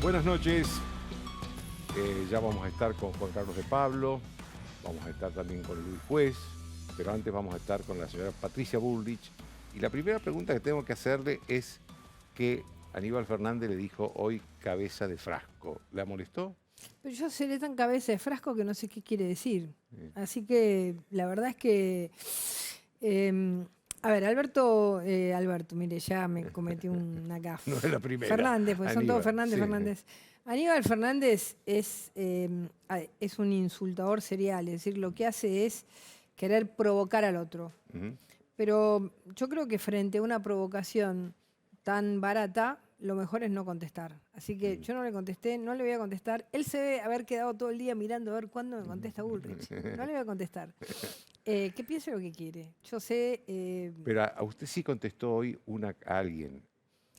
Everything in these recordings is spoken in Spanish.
Buenas noches, ya vamos a estar con Juan Carlos de Pablo, vamos a estar también con Luis Juez, pero antes vamos a estar con la señora Patricia Bullrich. Y la primera pregunta que tengo que hacerle es que Aníbal Fernández le dijo hoy cabeza de frasco. ¿La molestó? Pero yo seré tan cabeza de frasco que no sé qué quiere decir. Así que la verdad es que... a ver, Alberto, mire, ya me cometí una gafa. No es la primera. Fernández, pues son todos Aníbal, Fernández. sí. Aníbal Fernández es un insultador serial, es decir, lo que hace es querer provocar al otro. Pero yo creo que frente a una provocación tan barata, lo mejor es no contestar. Así que yo no le contesté, no le voy a contestar. Él se debe haber quedado todo el día mirando a ver cuándo me contesta Bullrich. No le voy a contestar. Que piense lo que quiere. Yo sé... Pero a usted sí contestó hoy a alguien,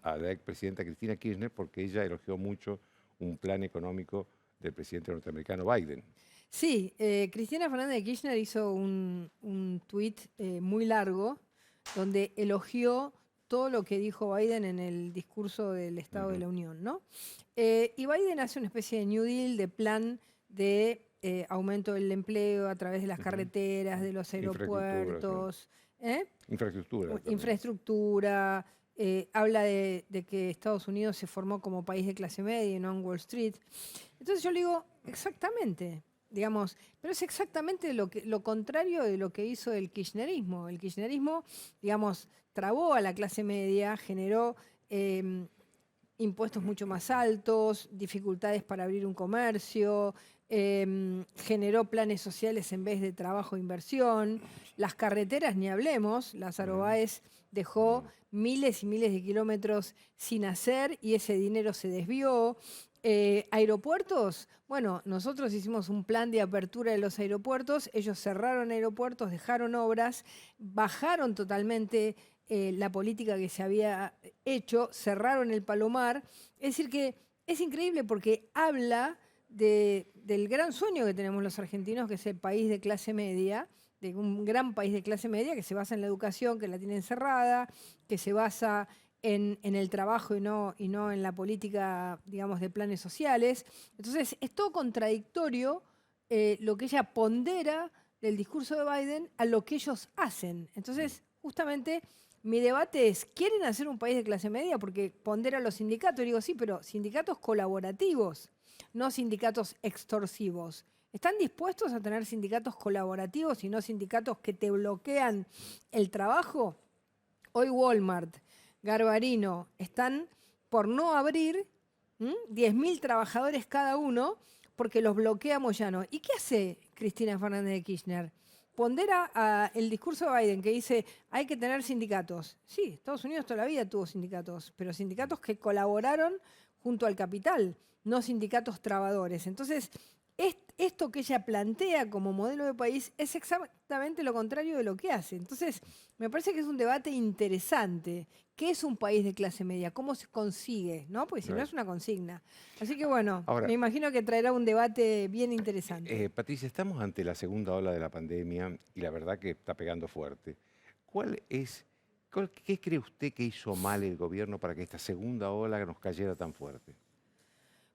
a la expresidenta Cristina Kirchner, porque ella elogió mucho un plan económico del presidente norteamericano Biden. Sí, Cristina Fernández de Kirchner hizo un tuit muy largo donde elogió todo lo que dijo Biden en el discurso del Estado de la Unión, ¿no? Y Biden hace una especie de New Deal, de plan de aumento del empleo a través de las carreteras, de los aeropuertos. Infraestructura. Habla de que Estados Unidos se formó como país de clase media y no en Wall Street. Entonces yo le digo, exactamente, digamos, pero es exactamente lo contrario de lo que hizo el kirchnerismo. El kirchnerismo, digamos, trabó a la clase media, generó impuestos mucho más altos, dificultades para abrir un comercio, generó planes sociales en vez de trabajo e inversión. Las carreteras, ni hablemos, Lázaro Báez dejó miles y miles de kilómetros sin hacer y ese dinero se desvió. Aeropuertos, bueno, nosotros hicimos un plan de apertura de los aeropuertos, ellos cerraron aeropuertos, dejaron obras, bajaron totalmente la política que se había hecho, cerraron el Palomar. Es decir que es increíble porque habla del gran sueño que tenemos los argentinos, que es el país de clase media, de un gran país de clase media que se basa en la educación, que la tienen cerrada, que se basa en el trabajo y no en la política, digamos, de planes sociales. Entonces, es todo contradictorio lo que ella pondera del discurso de Biden a lo que ellos hacen. Entonces, justamente, mi debate es, ¿quieren hacer un país de clase media? Porque pondera a los sindicatos. Y digo, sí, pero sindicatos colaborativos, no sindicatos extorsivos. ¿Están dispuestos a tener sindicatos colaborativos y no sindicatos que te bloquean el trabajo? Hoy Walmart, Garbarino, están por no abrir 10.000 trabajadores cada uno porque los bloquea Moyano. ¿Y qué hace Cristina Fernández de Kirchner? Pondera el discurso de Biden que dice hay que tener sindicatos. Sí, Estados Unidos toda la vida tuvo sindicatos, pero sindicatos que colaboraron junto al capital, no sindicatos trabadores. Entonces, esto que ella plantea como modelo de país es exactamente lo contrario de lo que hace. Entonces, me parece que es un debate interesante. ¿Qué es un país de clase media? ¿Cómo se consigue? ¿No? Porque si no es una consigna. Así que bueno, ahora, me imagino que traerá un debate bien interesante. Patricia, estamos ante la segunda ola de la pandemia y la verdad que está pegando fuerte. ¿Qué cree usted que hizo mal el gobierno para que esta segunda ola nos cayera tan fuerte?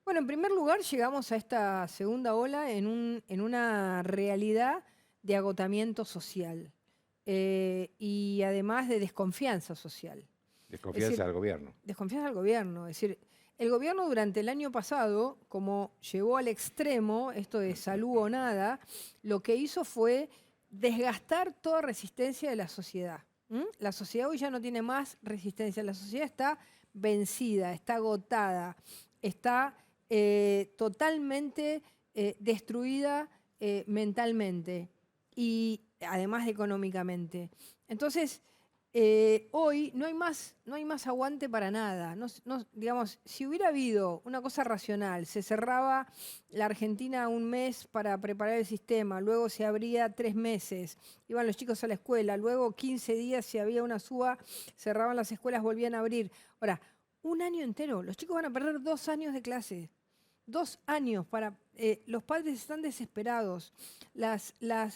Bueno, en primer lugar, llegamos a esta segunda ola en una realidad de agotamiento social y además de desconfianza social. Desconfianza del gobierno. Desconfianza del gobierno. Es decir, el gobierno durante el año pasado, como llevó al extremo esto de salud o nada, lo que hizo fue desgastar toda resistencia de la sociedad. La sociedad hoy ya no tiene más resistencia. La sociedad está vencida, está agotada, está totalmente destruida mentalmente y además económicamente. Entonces, hoy no hay más aguante para nada. Digamos, si hubiera habido una cosa racional, se cerraba la Argentina un mes para preparar el sistema, luego se abría 3 meses, iban los chicos a la escuela, luego 15 días si había una suba, cerraban las escuelas, volvían a abrir. Ahora, Un año entero. Los chicos van a perder 2 años de clase. 2 años para. Los padres están desesperados.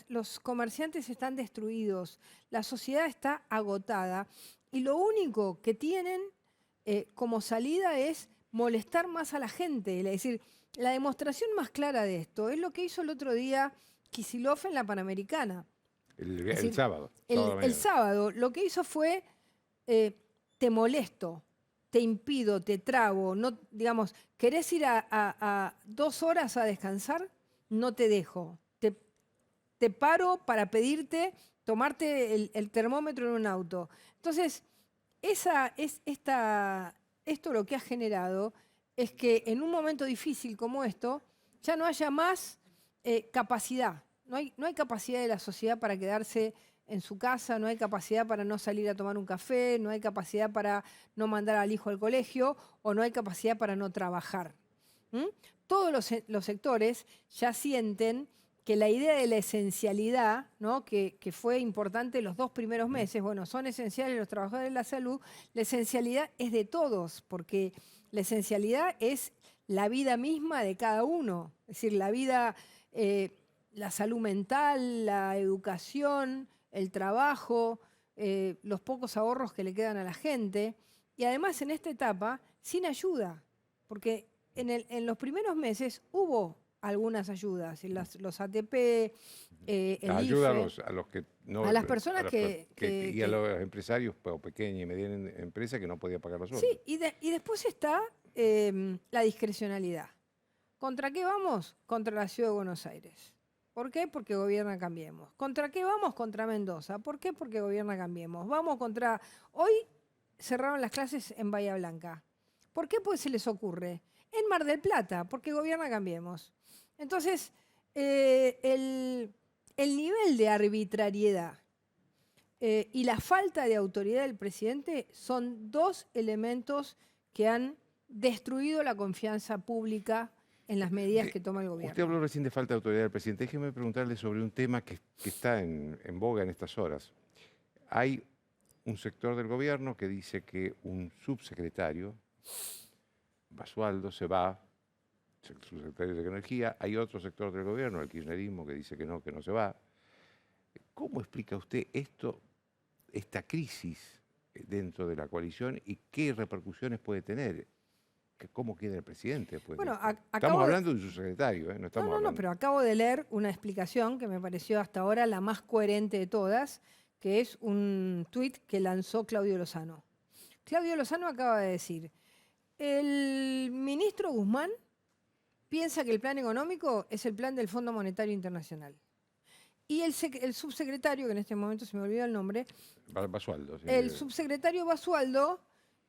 Los comerciantes están destruidos. La sociedad está agotada. Y lo único que tienen como salida es molestar más a la gente. Es decir, la demostración más clara de esto es lo que hizo el otro día Kicillof en la Panamericana. El sábado. El sábado lo que hizo fue, te molesto, te impido, te trabo, no, digamos, ¿querés ir a 2 horas a descansar? No te dejo. Te paro para pedirte tomarte el termómetro en un auto. Entonces, esto lo que ha generado es que en un momento difícil como esto, ya no haya más capacidad. No hay capacidad de la sociedad para quedarse en su casa, no hay capacidad para no salir a tomar un café, no hay capacidad para no mandar al hijo al colegio o no hay capacidad para no trabajar. Todos los sectores ya sienten que la idea de la esencialidad, ¿no? que fue importante los 2 primeros meses, bueno, son esenciales los trabajadores de la salud, la esencialidad es de todos, porque la esencialidad es la vida misma de cada uno, es decir, la vida, la salud mental, la educación, el trabajo, los pocos ahorros que le quedan a la gente, y además en esta etapa sin ayuda, porque en los primeros meses hubo algunas ayudas, los ATP, el ayuda IFE, a los que no, a las personas y a los empresarios o pequeñas y medianas empresas que no podían pagar los sueldos. Sí, y después está la discrecionalidad. ¿Contra qué vamos? Contra la Ciudad de Buenos Aires. ¿Por qué? Porque gobierna Cambiemos. ¿Contra qué vamos? Contra Mendoza. ¿Por qué? Porque gobierna Cambiemos. Vamos contra... Hoy cerraron las clases en Bahía Blanca. ¿Por qué? Pues se les ocurre. En Mar del Plata, porque gobierna Cambiemos. Entonces, el nivel de arbitrariedad y la falta de autoridad del presidente son 2 elementos que han destruido la confianza pública en las medidas que toma el gobierno. Usted habló recién de falta de autoridad del presidente. Déjeme preguntarle sobre un tema que está en boga en estas horas. Hay un sector del gobierno que dice que un subsecretario, Basualdo, se va, subsecretario de Energía. Hay otro sector del gobierno, el kirchnerismo, que dice que no se va. ¿Cómo explica usted esta crisis dentro de la coalición y qué repercusiones puede tener? ¿Cómo queda el presidente? Bueno, estamos hablando de un subsecretario, ¿eh? No estamos hablando. No, pero acabo de leer una explicación que me pareció hasta ahora la más coherente de todas, que es un tuit que lanzó Claudio Lozano. Claudio Lozano acaba de decir, el ministro Guzmán piensa que el plan económico es el plan del Fondo Monetario Internacional. Y el subsecretario, que en este momento se me olvidó el nombre, Basualdo. Sí. El subsecretario Basualdo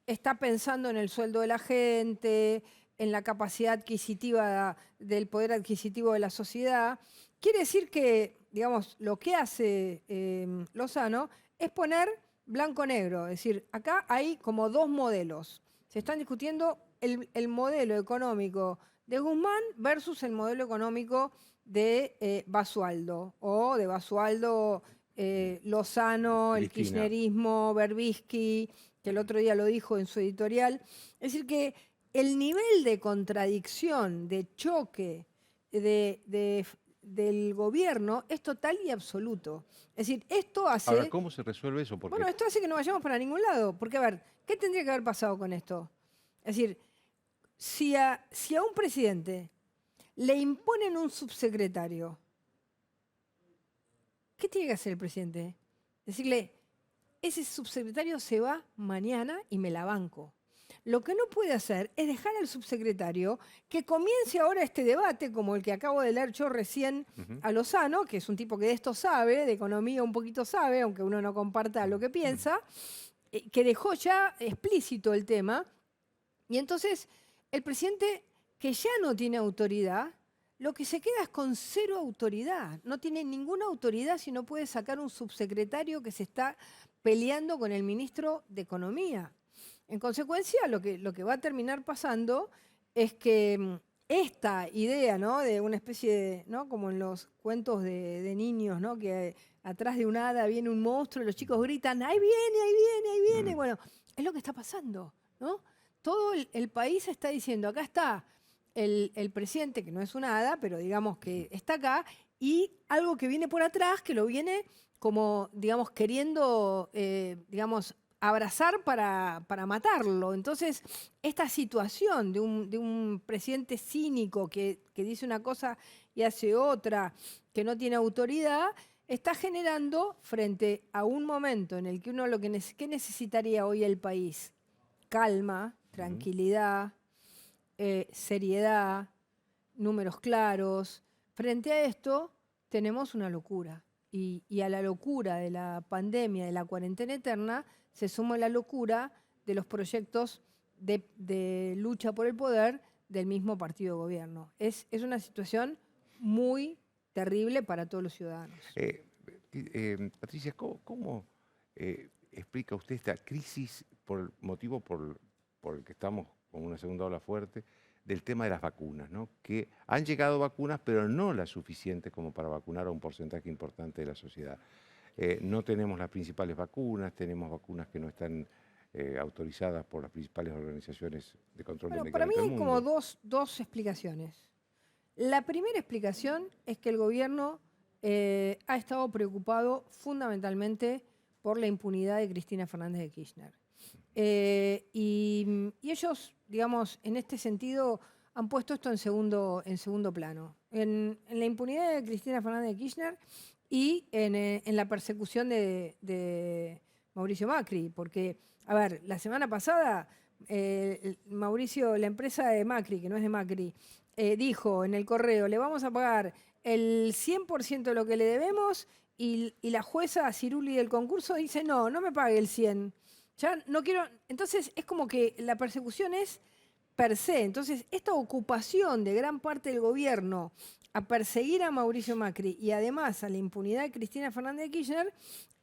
está pensando en el sueldo de la gente, en la capacidad adquisitiva del poder adquisitivo de la sociedad. Quiere decir que, digamos, lo que hace Lozano es poner blanco-negro. Es decir, acá hay como 2 modelos. Se están discutiendo el modelo económico de Guzmán versus el modelo económico de Basualdo, o de Basualdo, Lozano, el kirchnerismo, Berbisky, que el otro día lo dijo en su editorial. Es decir, que el nivel de contradicción, de choque del gobierno es total y absoluto. Es decir, esto hace... Ahora, ¿cómo se resuelve eso? Porque... Bueno, esto hace que no vayamos para ningún lado. Porque, a ver, ¿qué tendría que haber pasado con esto? Es decir, si a un presidente le imponen un subsecretario, ¿qué tiene que hacer el presidente? Decirle, ese subsecretario se va mañana y me la banco. Lo que no puede hacer es dejar al subsecretario que comience ahora este debate, como el que acabo de leer yo recién a Lozano, que es un tipo que de esto sabe, de economía un poquito sabe, aunque uno no comparta lo que piensa, que dejó ya explícito el tema. Y entonces el presidente, que ya no tiene autoridad, lo que se queda es con 0 autoridad. No tiene ninguna autoridad si no puede sacar un subsecretario que se está peleando con el ministro de Economía. En consecuencia, lo que va a terminar pasando es que esta idea, ¿no?, de una especie de, ¿no?, como en los cuentos de niños, ¿no?, que atrás de un hada viene un monstruo y los chicos gritan, ¡ahí viene, ahí viene, ahí viene! Bueno, es lo que está pasando, ¿no? todo el país está diciendo, acá está el presidente, que no es una hada, pero digamos que está acá, y algo que viene por atrás, que lo viene como, digamos, queriendo, digamos, abrazar para matarlo. Entonces, esta situación de un presidente cínico que dice una cosa y hace otra, que no tiene autoridad, está generando, frente a un momento en el que uno ¿qué necesitaría hoy el país? Calma, tranquilidad, seriedad, números claros. Frente a esto tenemos una locura. Y a la locura de la pandemia, de la cuarentena eterna, se suma la locura de los proyectos de lucha por el poder del mismo partido de gobierno. Es una situación muy terrible para todos los ciudadanos. Patricia, ¿cómo explica usted esta crisis por el motivo por el que estamos con una segunda ola fuerte del tema de las vacunas, ¿no? Que han llegado vacunas, pero no las suficientes como para vacunar a un porcentaje importante de la sociedad. No tenemos las principales vacunas, tenemos vacunas que no están autorizadas por las principales organizaciones de control de Para mí medicamentos del hay mundo. como dos explicaciones. La primera explicación es que el gobierno ha estado preocupado fundamentalmente por la impunidad de Cristina Fernández de Kirchner. Y ellos, digamos, en este sentido, han puesto esto en segundo plano. En la impunidad de Cristina Fernández de Kirchner y en la persecución de Mauricio Macri. Porque, a ver, la semana pasada, Mauricio, la empresa de Macri, que no es de Macri, dijo en el correo, le vamos a pagar el 100% de lo que le debemos, y la jueza Ciruli del concurso dice, no me pague el 100%. Ya no quiero. Entonces es como que la persecución es per se. Entonces, esta ocupación de gran parte del gobierno a perseguir a Mauricio Macri y además a la impunidad de Cristina Fernández de Kirchner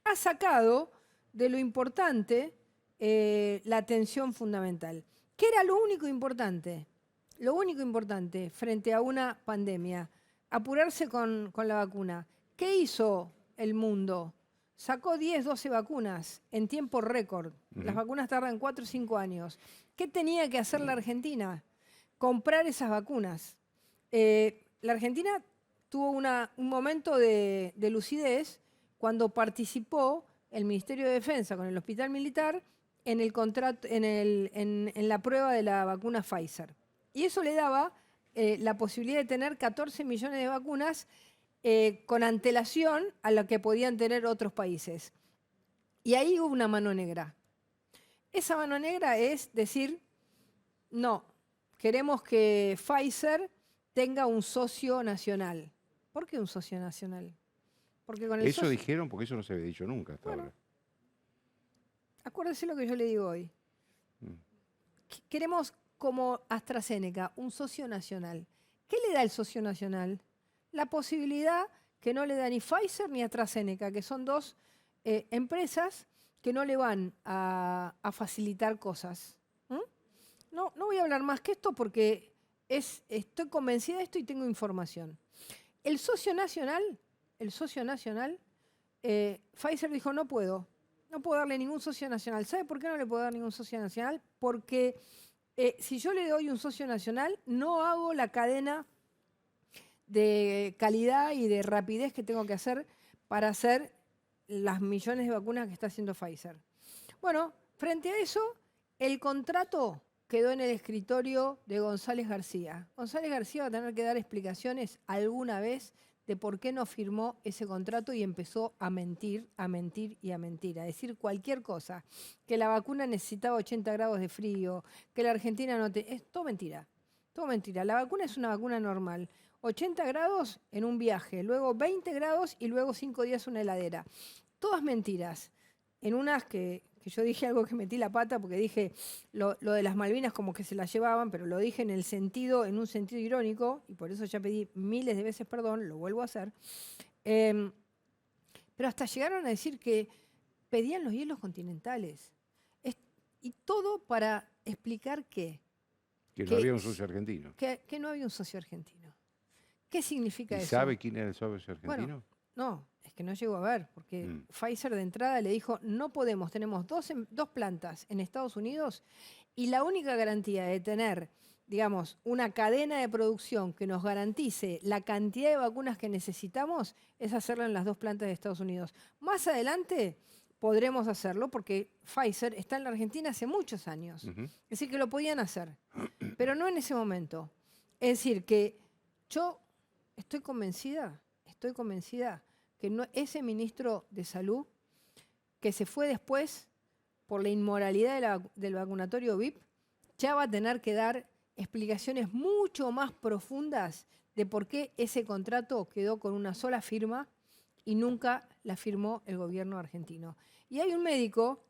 ha sacado de lo importante la atención fundamental. ¿Qué era lo único importante? Lo único importante frente a una pandemia, apurarse con la vacuna. ¿Qué hizo el mundo? Sacó 10, 12 vacunas en tiempo récord. Las vacunas tardan 4 o 5 años. ¿Qué tenía que hacer la Argentina? Comprar esas vacunas. La Argentina tuvo un momento de lucidez cuando participó el Ministerio de Defensa con el Hospital Militar en el contrato, en la prueba de la vacuna Pfizer. Y eso le daba la posibilidad de tener 14 millones de vacunas con antelación a lo que podían tener otros países. Y ahí hubo una mano negra. Esa mano negra es decir, no, queremos que Pfizer tenga un socio nacional. ¿Por qué un socio nacional? Porque con el Eso dijeron porque eso no se había dicho nunca hasta ahora. Acuérdese lo que yo le digo hoy. Queremos, como AstraZeneca, un socio nacional. ¿Qué le da el socio nacional? La posibilidad que no le da ni Pfizer ni AstraZeneca, que son dos empresas que no le van a facilitar cosas. No voy a hablar más que esto porque estoy convencida de esto y tengo información. El socio nacional, Pfizer dijo, no puedo darle ningún socio nacional. ¿Sabe por qué no le puedo dar ningún socio nacional? Porque si yo le doy un socio nacional, no hago la cadena de calidad y de rapidez que tengo que hacer para hacer las millones de vacunas que está haciendo Pfizer. Bueno, frente a eso, el contrato quedó en el escritorio de González García. González García va a tener que dar explicaciones alguna vez de por qué no firmó ese contrato y empezó a mentir, a decir cualquier cosa, que la vacuna necesitaba 80 grados de frío, que la Argentina no te... Es todo mentira, todo mentira. La vacuna es una vacuna normal. 80 grados en un viaje, luego 20 grados y luego 5 días en una heladera. Todas mentiras. En unas que yo dije algo que metí la pata porque dije lo de las Malvinas como que se las llevaban, pero lo dije en un sentido irónico, y por eso ya pedí miles de veces perdón, lo vuelvo a hacer. Pero hasta llegaron a decir que pedían los hielos continentales. Y todo para explicar que no había un socio argentino. Que no había un socio argentino. ¿Qué significa eso? ¿Y sabe quién era el socio argentino? Bueno, no, es que no llegó a ver, porque Pfizer de entrada le dijo, no podemos, tenemos dos plantas en Estados Unidos Y la única garantía de tener, digamos, una cadena de producción que nos garantice la cantidad de vacunas que necesitamos es hacerlo en las 2 plantas de Estados Unidos. Más adelante podremos hacerlo porque Pfizer está en la Argentina hace muchos años. Ujú. Es decir, que lo podían hacer, pero no en ese momento. Es decir, que yo estoy convencida que ese ministro de Salud, que se fue después por la inmoralidad del vacunatorio VIP, ya va a tener que dar explicaciones mucho más profundas de por qué ese contrato quedó con una sola firma y nunca la firmó el gobierno argentino. Y hay un médico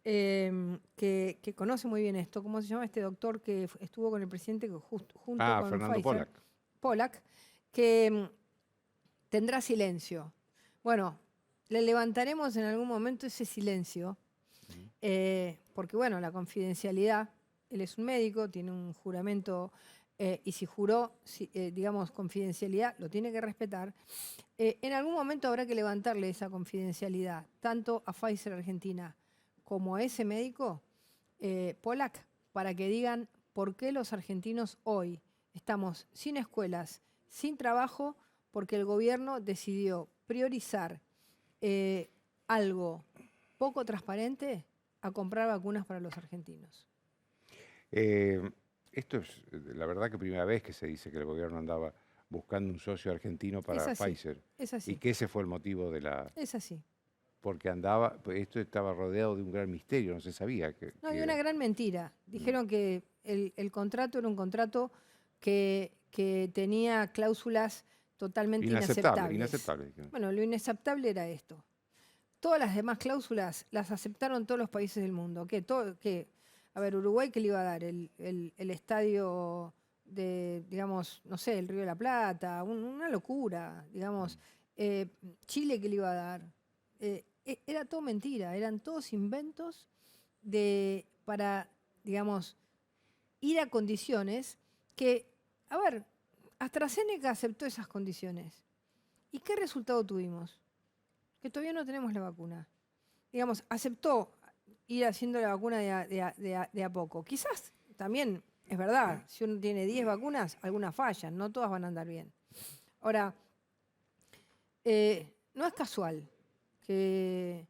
que conoce muy bien esto, ¿cómo se llama este doctor que estuvo con el presidente junto con Fernando Pfizer? Pollack. Pollack, que tendrá silencio. Bueno, le levantaremos en algún momento ese silencio, porque bueno, la confidencialidad, él es un médico, tiene un juramento, y si juró, digamos, confidencialidad, lo tiene que respetar. En algún momento habrá que levantarle esa confidencialidad, tanto a Pfizer Argentina como a ese médico, Pollack, para que digan por qué los argentinos hoy estamos sin escuelas, sin trabajo, porque el gobierno decidió priorizar algo poco transparente a comprar vacunas para los argentinos. Esto es la verdad que primera vez que se dice que el gobierno andaba buscando un socio argentino para Pfizer. Es Y así, que ese fue el motivo de la... es así. Porque esto estaba rodeado de un gran misterio, no se sabía No, hay una gran mentira. Dijeron que el contrato era un contrato que tenía cláusulas totalmente inaceptables. inaceptable. Bueno, lo inaceptable era esto. Todas las demás cláusulas las aceptaron todos los países del mundo. A ver, Uruguay, ¿qué le iba a dar? El estadio de, digamos, no sé, el Río de la Plata, una locura, digamos. Chile, ¿qué le iba a dar? Era todo mentira, eran todos inventos para, digamos, ir a condiciones que, a ver, AstraZeneca aceptó esas condiciones. ¿Y qué resultado tuvimos? Que todavía no tenemos la vacuna. Digamos, aceptó ir haciendo la vacuna de a poco. Quizás también, es verdad, si uno tiene 10 vacunas, algunas fallan, no todas van a andar bien. Ahora, no es casual que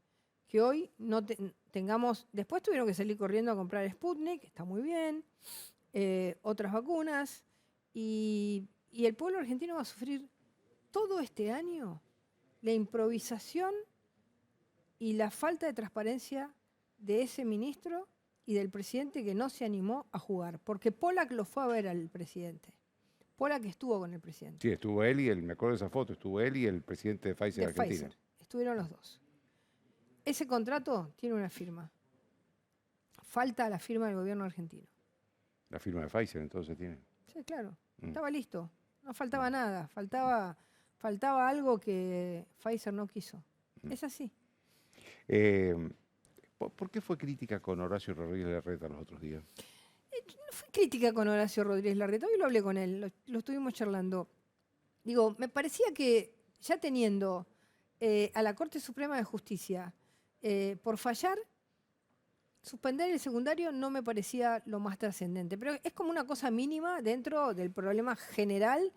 hoy no tengamos... Después tuvieron que salir corriendo a comprar Sputnik, está muy bien, otras vacunas, y el pueblo argentino va a sufrir todo este año la improvisación y la falta de transparencia de ese ministro y del presidente que no se animó a jugar, porque Pollack lo fue a ver al presidente. Pollack estuvo con el presidente. Sí, estuvo él me acuerdo de esa foto, estuvo él y el presidente de Pfizer Argentina. Estuvieron los dos. Ese contrato tiene una firma. Falta la firma del gobierno argentino. La firma de Pfizer entonces tiene. Sí, claro. Estaba listo. No faltaba nada. Faltaba algo que Pfizer no quiso. Es así. ¿Por qué fue crítica con Horacio Rodríguez Larreta los otros días? No fue crítica con Horacio Rodríguez Larreta. Hoy lo hablé con él, lo estuvimos charlando. Digo, me parecía que ya teniendo a la Corte Suprema de Justicia por fallar, suspender el secundario no me parecía lo más trascendente. Pero es como una cosa mínima dentro del problema general.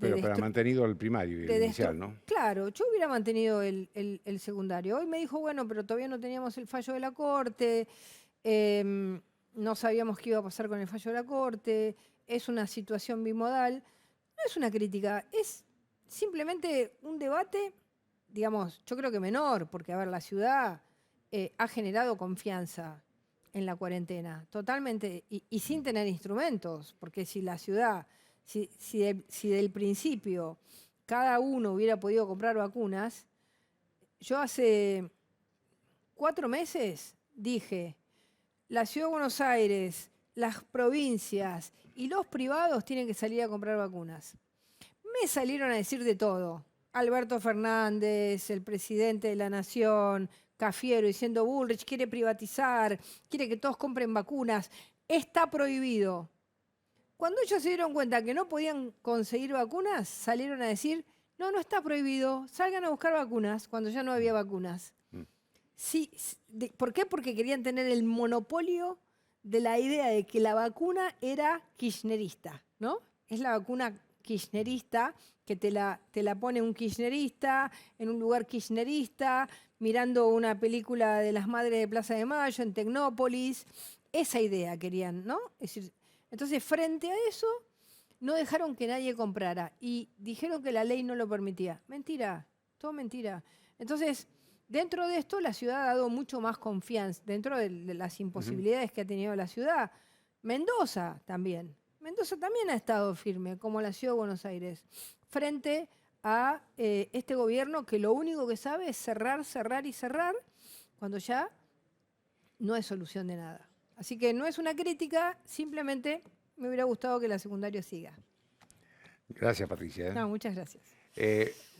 Pero ha mantenido el primario y el inicial, ¿no? Claro, yo hubiera mantenido el secundario. Hoy me dijo, bueno, pero todavía no teníamos el fallo de la Corte, no sabíamos qué iba a pasar con el fallo de la Corte, es una situación bimodal. No es una crítica, es simplemente un debate, digamos, yo creo que menor, porque, a ver, la ciudad ha generado confianza en la cuarentena, totalmente, y sin tener instrumentos, porque si la ciudad... Si del principio cada uno hubiera podido comprar vacunas, yo hace 4 meses dije, la Ciudad de Buenos Aires, las provincias y los privados tienen que salir a comprar vacunas. Me salieron a decir de todo. Alberto Fernández, el presidente de la Nación, Cafiero, diciendo Bullrich quiere privatizar, quiere que todos compren vacunas. Está prohibido. Cuando ellos se dieron cuenta que no podían conseguir vacunas, salieron a decir, no está prohibido, salgan a buscar vacunas, cuando ya no había vacunas. Sí, ¿por qué? Porque querían tener el monopolio de la idea de que la vacuna era kirchnerista, ¿no? Es la vacuna kirchnerista que te la pone un kirchnerista en un lugar kirchnerista, mirando una película de las Madres de Plaza de Mayo en Tecnópolis. Esa idea querían, ¿no? Es decir, entonces, frente a eso, no dejaron que nadie comprara y dijeron que la ley no lo permitía. Mentira, todo mentira. Entonces, dentro de esto, la ciudad ha dado mucho más confianza, dentro de las imposibilidades que ha tenido la ciudad. Mendoza también. Mendoza también ha estado firme, como la ciudad de Buenos Aires, frente a este gobierno que lo único que sabe es cerrar, cerrar y cerrar, cuando ya no hay solución de nada. Así que no es una crítica, simplemente me hubiera gustado que la secundaria siga. Gracias, Patricia. No, muchas gracias.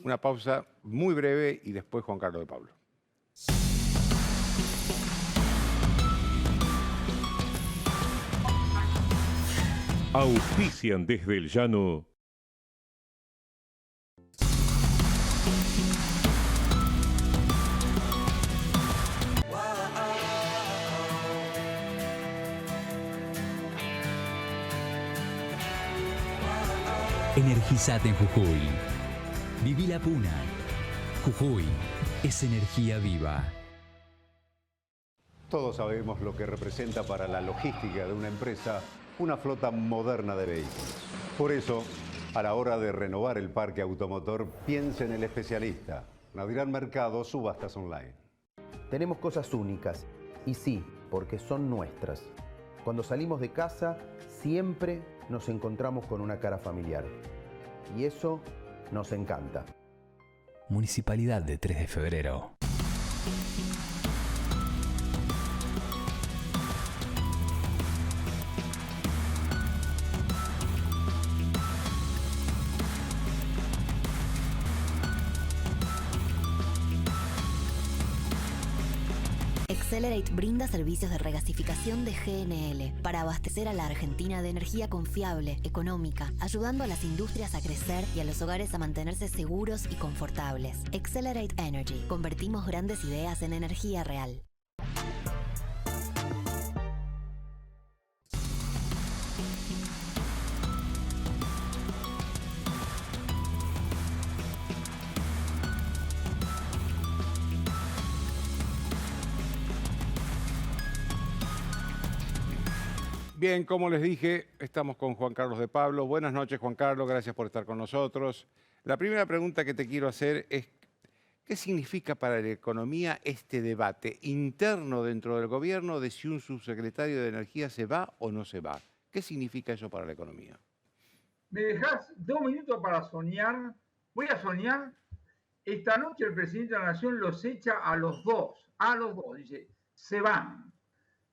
Una pausa muy breve y después Juan Carlos de Pablo. Auspician desde el llano. Energizate en Jujuy. Viví la Puna. Jujuy es energía viva. Todos sabemos lo que representa para la logística de una empresa una flota moderna de vehículos. Por eso, a la hora de renovar el parque automotor, piense en el especialista. Nadirán Mercado, subastas online. Tenemos cosas únicas, y sí, porque son nuestras. Cuando salimos de casa, siempre nos encontramos con una cara familiar. Y eso nos encanta. Municipalidad de 3 de febrero. Excelerate brinda servicios de regasificación de GNL para abastecer a la Argentina de energía confiable, económica, ayudando a las industrias a crecer y a los hogares a mantenerse seguros y confortables. Excelerate Energy. Convertimos grandes ideas en energía real. Bien, como les dije, estamos con Juan Carlos de Pablo. Buenas noches, Juan Carlos, gracias por estar con nosotros. La primera pregunta que te quiero hacer es, ¿qué significa para la economía este debate interno dentro del gobierno de si un subsecretario de Energía se va o no se va? ¿Qué significa eso para la economía? ¿Me dejás 2 minutos para soñar? Voy a soñar. Esta noche el presidente de la Nación los echa a los dos, dice, se van.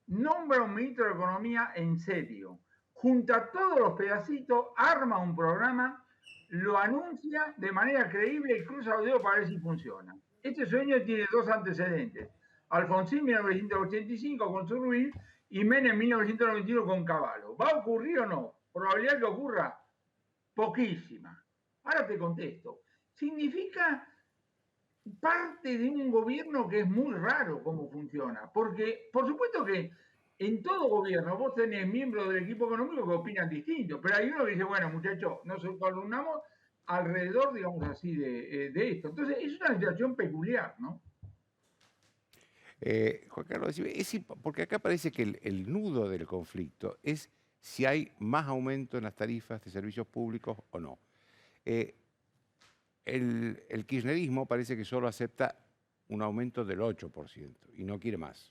Nombra un ministro de Economía en serio, junta todos los pedacitos, arma un programa, lo anuncia de manera creíble y cruza los dedos para ver si funciona. Este sueño tiene 2 antecedentes. Alfonsín 1985 con Surruil y Menem 1991 con Cavallo. ¿Va a ocurrir o no? Probabilidad que ocurra poquísima. Ahora te contesto. Significa parte de un gobierno que es muy raro cómo funciona, porque por supuesto que en todo gobierno vos tenés miembros del equipo económico que opinan distinto, pero hay uno que dice, bueno, muchachos, nos columnamos alrededor, digamos así, de esto. Entonces, es una situación peculiar, ¿no? Juan Carlos, porque acá parece que el nudo del conflicto es si hay más aumento en las tarifas de servicios públicos o no. El kirchnerismo parece que solo acepta un aumento del 8% y no quiere más.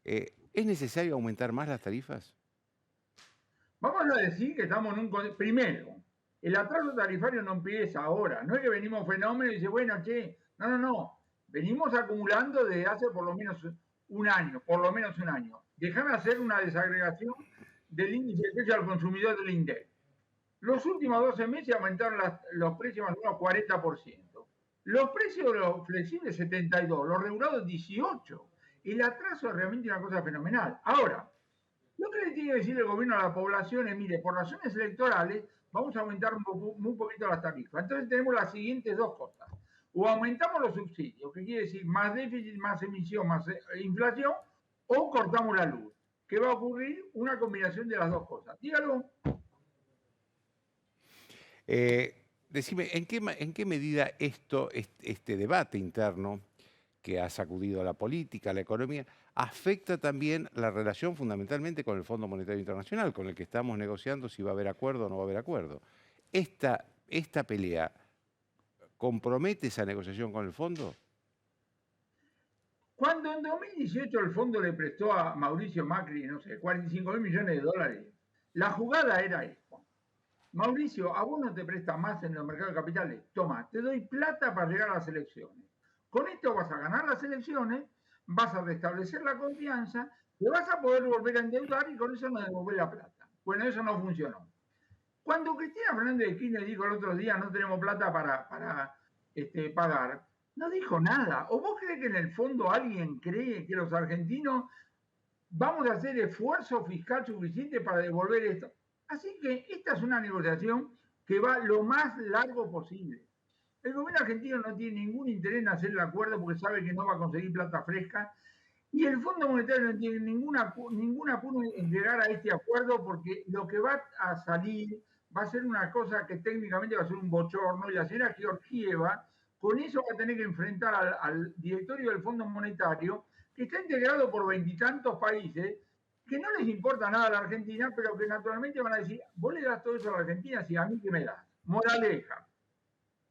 ¿Es necesario aumentar más las tarifas? Vamos a decir que estamos en un... Primero, el atraso tarifario no empieza ahora. No es que venimos fenómeno y dice, bueno, che, no. Venimos acumulando desde hace por lo menos un año. Déjame hacer una desagregación del índice de precio al consumidor del INDEC. Los últimos 12 meses aumentaron los precios más o menos 40%. Los precios de los flexibles 72%, los regulados 18%. El atraso es realmente una cosa fenomenal. Ahora, lo que le tiene que decir el gobierno a la población es, mire, por razones electorales vamos a aumentar muy poquito las tarifas. Entonces tenemos las siguientes 2 cosas. O aumentamos los subsidios, que quiere decir más déficit, más emisión, más inflación, o cortamos la luz. que va a ocurrir una combinación de las dos cosas. Dígalo. Decime, ¿en qué medida este debate interno que ha sacudido a la política, a la economía, afecta también la relación fundamentalmente con el Fondo Monetario Internacional, con el que estamos negociando si va a haber acuerdo o no va a haber acuerdo? ¿Esta pelea compromete esa negociación con el fondo? Cuando en 2018 el fondo le prestó a Mauricio Macri, no sé, 45.000 millones de dólares, la jugada era esta. Mauricio, a vos no te presta más en los mercados de capitales. Toma, te doy plata para llegar a las elecciones. Con esto vas a ganar las elecciones, vas a restablecer la confianza, te vas a poder volver a endeudar y con eso no devolver la plata. Bueno, eso no funcionó. Cuando Cristina Fernández de Kirchner dijo el otro día no tenemos plata para pagar, no dijo nada. ¿O vos crees que en el fondo alguien cree que los argentinos vamos a hacer esfuerzo fiscal suficiente para devolver esto? Así que esta es una negociación que va lo más largo posible. El gobierno argentino no tiene ningún interés en hacer el acuerdo porque sabe que no va a conseguir plata fresca y el Fondo Monetario no tiene ningún apuro en llegar a este acuerdo porque lo que va a salir va a ser una cosa que técnicamente va a ser un bochorno y la señora Georgieva con eso va a tener que enfrentar al directorio del Fondo Monetario que está integrado por 20 y tantos países que no les importa nada a la Argentina, pero que naturalmente van a decir, vos le das todo eso a la Argentina, si a mí que me das. Moraleja.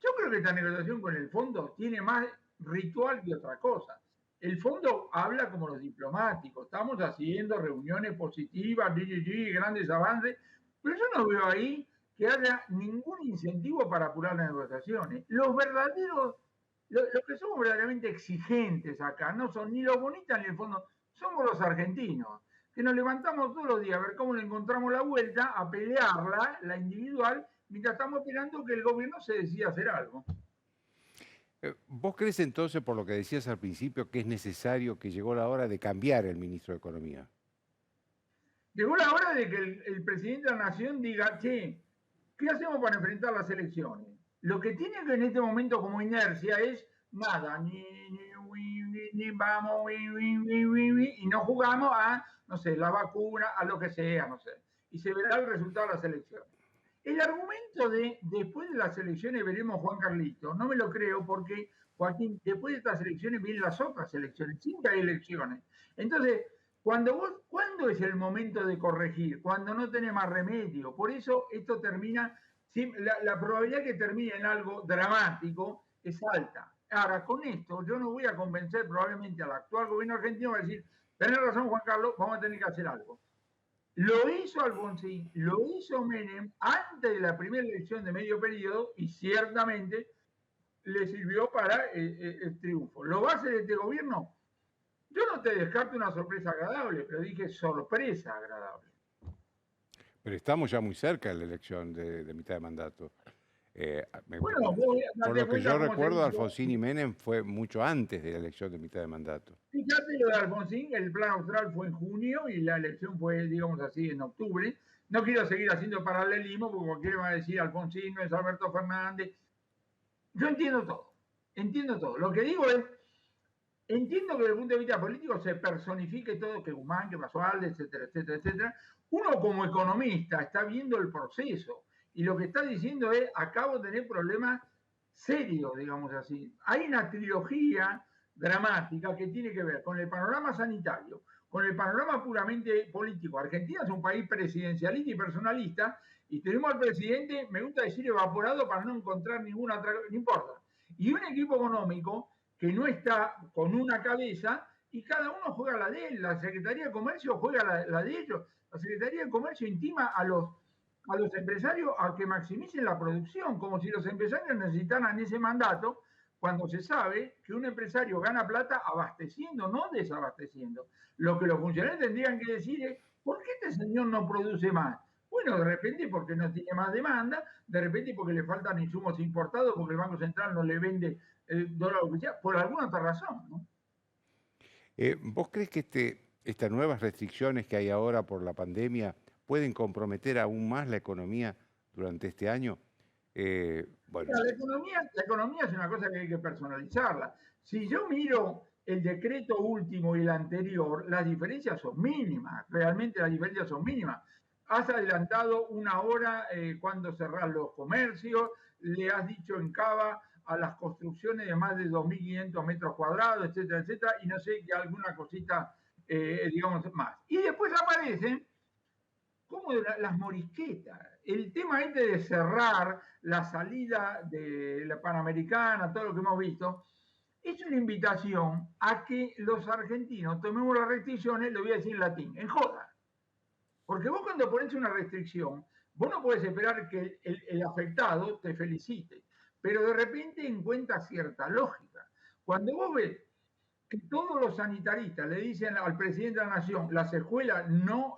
Yo creo que esta negociación con el fondo tiene más ritual que otra cosa. El fondo habla como los diplomáticos, estamos haciendo reuniones positivas, grandes avances, pero yo no veo ahí que haya ningún incentivo para apurar las negociaciones. Los que somos verdaderamente exigentes acá, no son ni los bonitas ni el fondo, somos los argentinos, que nos levantamos todos los días a ver cómo le encontramos la vuelta, a pelearla, la individual, mientras estamos esperando que el gobierno se decida hacer algo. ¿Vos crees entonces, por lo que decías al principio, que es necesario, que llegó la hora de cambiar el ministro de Economía? Llegó la hora de que el presidente de la Nación diga, che, ¿qué hacemos para enfrentar las elecciones? Lo que tiene que en este momento como inercia es nada, ni vamos, y no jugamos a, no sé, la vacuna, a lo que sea, no sé. Y se verá el resultado de las elecciones. El argumento de después de las elecciones veremos Juan Carlito, no me lo creo porque, Joaquín, después de estas elecciones vienen las otras elecciones, siempre hay elecciones. Entonces, ¿cuándo es el momento de corregir? Cuando no tiene más remedio. Por eso esto termina, la probabilidad que termine en algo dramático es alta. Ahora, con esto yo no voy a convencer probablemente al actual gobierno argentino a decir, tenés razón Juan Carlos, vamos a tener que hacer algo. Lo hizo Alfonsín, lo hizo Menem antes de la primera elección de medio periodo y ciertamente le sirvió para el triunfo. ¿Lo va a hacer este gobierno? Yo no te descarto una sorpresa agradable, pero dije sorpresa agradable. Pero estamos ya muy cerca de la elección de mitad de mandato. Bueno, por lo que yo recuerdo, Alfonsín y Menem fue mucho antes de la elección de mitad de mandato. Fíjate lo de Alfonsín, el plan austral fue en junio y la elección fue, digamos así, en octubre. No quiero seguir haciendo paralelismo porque cualquiera va a decir Alfonsín no es Alberto Fernández. Yo entiendo todo. Lo que digo es, entiendo que desde el punto de vista político se personifique todo, que Guzmán, que Basualde, etcétera, etcétera, etcétera. Uno como economista está viendo el proceso. Y lo que está diciendo es, acabo de tener problemas serios, digamos así. Hay una trilogía dramática que tiene que ver con el panorama sanitario, con el panorama puramente político. Argentina es un país presidencialista y personalista, y tenemos al presidente, me gusta decir evaporado para no encontrar ninguna otra, no importa. Y un equipo económico que no está con una cabeza, y cada uno juega la de él. La Secretaría de Comercio juega la de ellos. La Secretaría de Comercio intima a los empresarios a que maximicen la producción, como si los empresarios necesitaran ese mandato, cuando se sabe que un empresario gana plata abasteciendo, no desabasteciendo. Lo que los funcionarios tendrían que decir es, ¿por qué este señor no produce más? Bueno, de repente porque no tiene más demanda, de repente porque le faltan insumos importados, porque el Banco Central no le vende el dólar oficial, por alguna otra razón, ¿no? ¿Vos crees que estas nuevas restricciones que hay ahora por la pandemia pueden comprometer aún más la economía durante este año? Bueno. La economía es una cosa que hay que personalizarla. Si yo miro el decreto último y el anterior, las diferencias son mínimas, realmente las diferencias son mínimas. Has adelantado una hora cuando cerrar los comercios, le has dicho en Cava a las construcciones de más de 2.500 metros cuadrados, etcétera, etcétera, y no sé qué alguna cosita, digamos, más. Y después aparecen como las morisquetas. El tema este de cerrar la salida de la Panamericana, todo lo que hemos visto, es una invitación a que los argentinos tomemos las restricciones, lo voy a decir en latín, en joda. Porque vos cuando pones una restricción, vos no podés esperar que el afectado te felicite, pero de repente encuentra cierta lógica. Cuando vos ves que todos los sanitaristas le dicen al presidente de la Nación, las escuelas no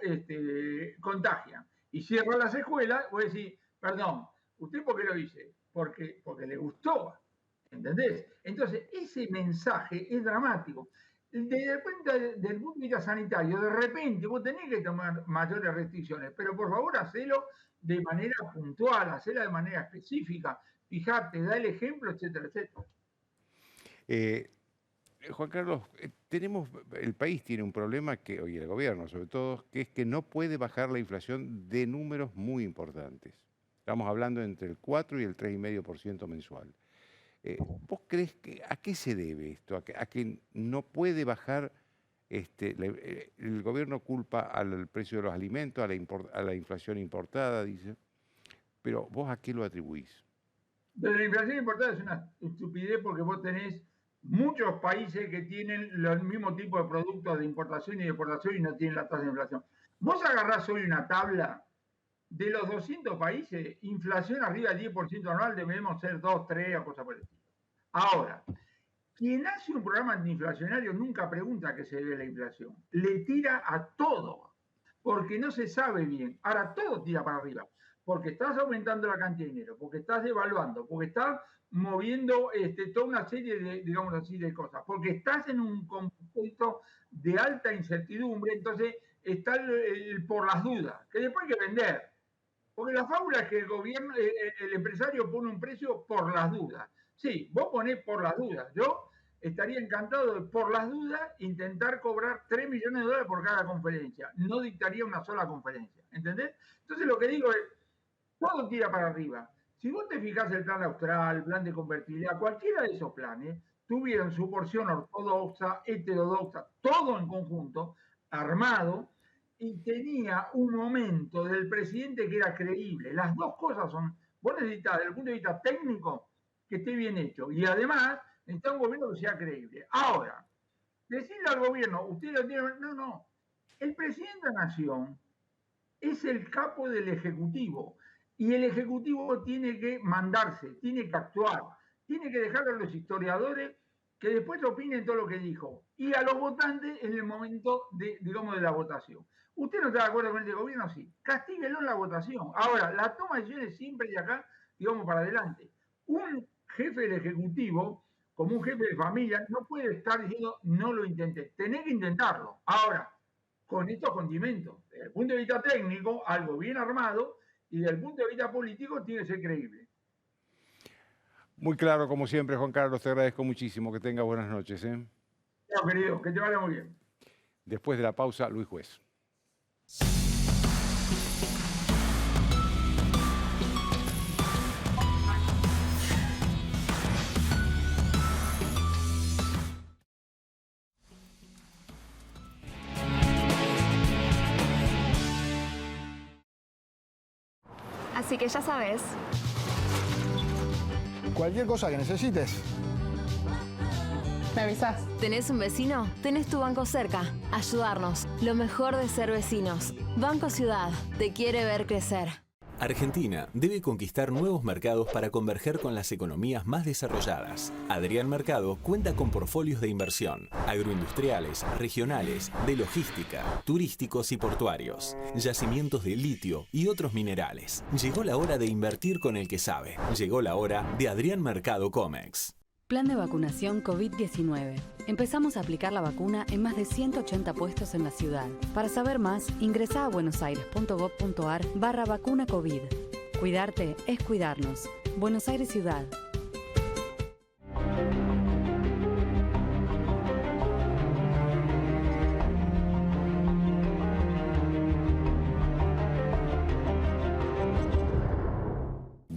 contagian, y cierran las escuelas, vos decís, perdón, ¿usted por qué lo dice? Porque le gustó, ¿entendés? Entonces, ese mensaje es dramático. Desde el punto de vista sanitario, de repente vos tenés que tomar mayores restricciones, pero por favor hacelo de manera puntual, hacelo de manera específica, fijate, da el ejemplo, etcétera, etcétera. Juan Carlos, el país tiene un problema, y el gobierno sobre todo, que es que no puede bajar la inflación de números muy importantes. Estamos hablando entre el 4 y el 3,5% mensual. ¿Vos crees a qué se debe esto? ¿A que no puede bajar? El gobierno culpa al precio de los alimentos, a la inflación importada, dice. Pero ¿vos a qué lo atribuís? La inflación importada es una estupidez porque vos tenés muchos países que tienen el mismo tipo de productos de importación y de exportación y no tienen la tasa de inflación. Vos agarrás hoy una tabla de los 200 países, inflación arriba del 10% anual, debemos ser 2, 3 o cosas por el estilo. Ahora, quien hace un programa antiinflacionario nunca pregunta a qué se debe la inflación. Le tira a todo, porque no se sabe bien. Ahora todo tira para arriba, porque estás aumentando la cantidad de dinero, porque estás devaluando, porque estás moviendo toda una serie de, digamos así, de cosas, porque estás en un contexto de alta incertidumbre, entonces está el por las dudas, que después hay que vender. Porque la fábula es que el gobierno, el empresario pone un precio por las dudas. Sí, vos ponés por las dudas. Yo estaría encantado de, por las dudas, intentar cobrar $3 millones por cada conferencia. No dictaría una sola conferencia. ¿Entendés? Entonces lo que digo es, todo tira para arriba. Si vos te fijás el plan austral, el plan de convertibilidad, cualquiera de esos planes tuvieron su porción ortodoxa, heterodoxa, todo en conjunto, armado, y tenía un momento del presidente que era creíble. Las dos cosas son, vos necesitas desde el punto de vista técnico que esté bien hecho y además necesitas un gobierno que sea creíble. Ahora, decirle al gobierno, usted lo tiene, no. El presidente de la Nación es el capo del Ejecutivo y el Ejecutivo tiene que mandarse, tiene que actuar, tiene que dejar a los historiadores que después opinen todo lo que dijo y a los votantes en el momento de, digamos, de la votación. ¿Usted no está de acuerdo con este gobierno? Sí. Castíguelo en la votación. Ahora, la toma de decisiones siempre de acá, digamos, para adelante. Un jefe del Ejecutivo, como un jefe de familia, no puede estar diciendo, no lo intenté. Tenés que intentarlo. Ahora, con estos condimentos, desde el punto de vista técnico, algo bien armado, y desde el punto de vista político, tiene que ser creíble. Muy claro, como siempre, Juan Carlos, te agradezco muchísimo. Que tengas buenas noches. Chao, querido, que te vaya muy bien. Después de la pausa, Luis Juez. Así que ya sabes. Cualquier cosa que necesites, me avisás. ¿Tenés un vecino? Tenés tu banco cerca. Ayudarnos. Lo mejor de ser vecinos. Banco Ciudad. Te quiere ver crecer. Argentina debe conquistar nuevos mercados para converger con las economías más desarrolladas. Adrián Mercado cuenta con portfolios de inversión, agroindustriales, regionales, de logística, turísticos y portuarios, yacimientos de litio y otros minerales. Llegó la hora de invertir con el que sabe. Llegó la hora de Adrián Mercado Comex. Plan de vacunación COVID-19. Empezamos a aplicar la vacuna en más de 180 puestos en la ciudad. Para saber más, ingresá a buenosaires.gov.ar/vacuna COVID. Cuidarte es cuidarnos. Buenos Aires Ciudad.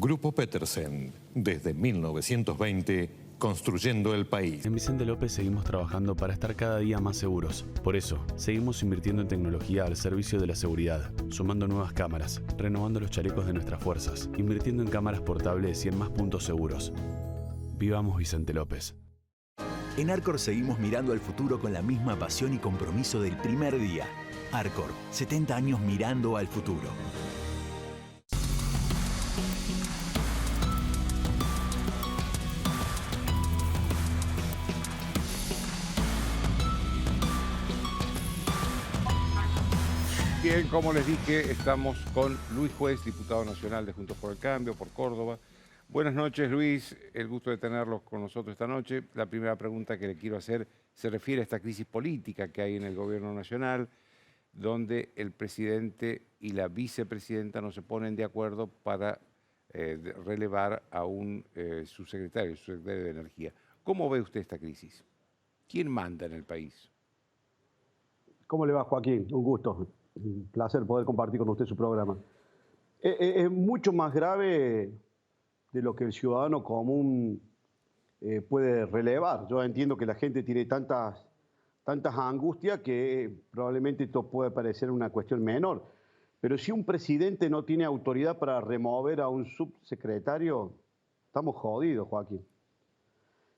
Grupo Petersen, desde 1920, construyendo el país. En Vicente López seguimos trabajando para estar cada día más seguros. Por eso, seguimos invirtiendo en tecnología al servicio de la seguridad, sumando nuevas cámaras, renovando los chalecos de nuestras fuerzas, invirtiendo en cámaras portables y en más puntos seguros. Vivamos Vicente López. En Arcor seguimos mirando al futuro con la misma pasión y compromiso del primer día. Arcor, 70 años mirando al futuro. Bien, como les dije, estamos con Luis Juez, diputado nacional de Juntos por el Cambio, por Córdoba. Buenas noches, Luis. El gusto de tenerlos con nosotros esta noche. La primera pregunta que le quiero hacer se refiere a esta crisis política que hay en el gobierno nacional, donde el presidente y la vicepresidenta no se ponen de acuerdo para relevar a un subsecretario de Energía. ¿Cómo ve usted esta crisis? ¿Quién manda en el país? ¿Cómo le va, Joaquín? Un gusto. Un placer poder compartir con usted su programa. Es mucho más grave de lo que el ciudadano común puede relevar. Yo entiendo que la gente tiene tantas angustias que probablemente esto puede parecer una cuestión menor. Pero si un presidente no tiene autoridad para remover a un subsecretario, estamos jodidos, Joaquín.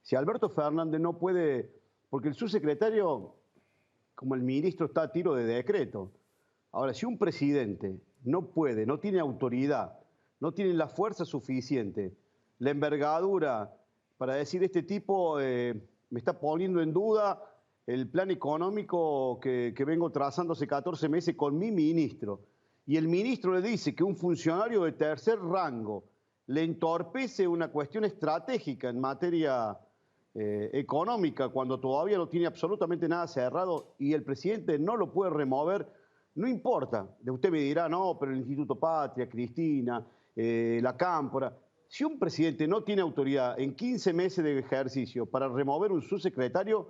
Si Alberto Fernández no puede, porque el subsecretario, como el ministro, está a tiro de decreto. Ahora, si un presidente no puede, no tiene autoridad, no tiene la fuerza suficiente, la envergadura para decir este tipo me está poniendo en duda el plan económico que vengo trazando hace 14 meses con mi ministro, y el ministro le dice que un funcionario de tercer rango le entorpece una cuestión estratégica en materia económica cuando todavía no tiene absolutamente nada cerrado y el presidente no lo puede remover, no importa. Usted me dirá, no, pero el Instituto Patria, Cristina, la Cámpora. Si un presidente no tiene autoridad en 15 meses de ejercicio para remover un subsecretario,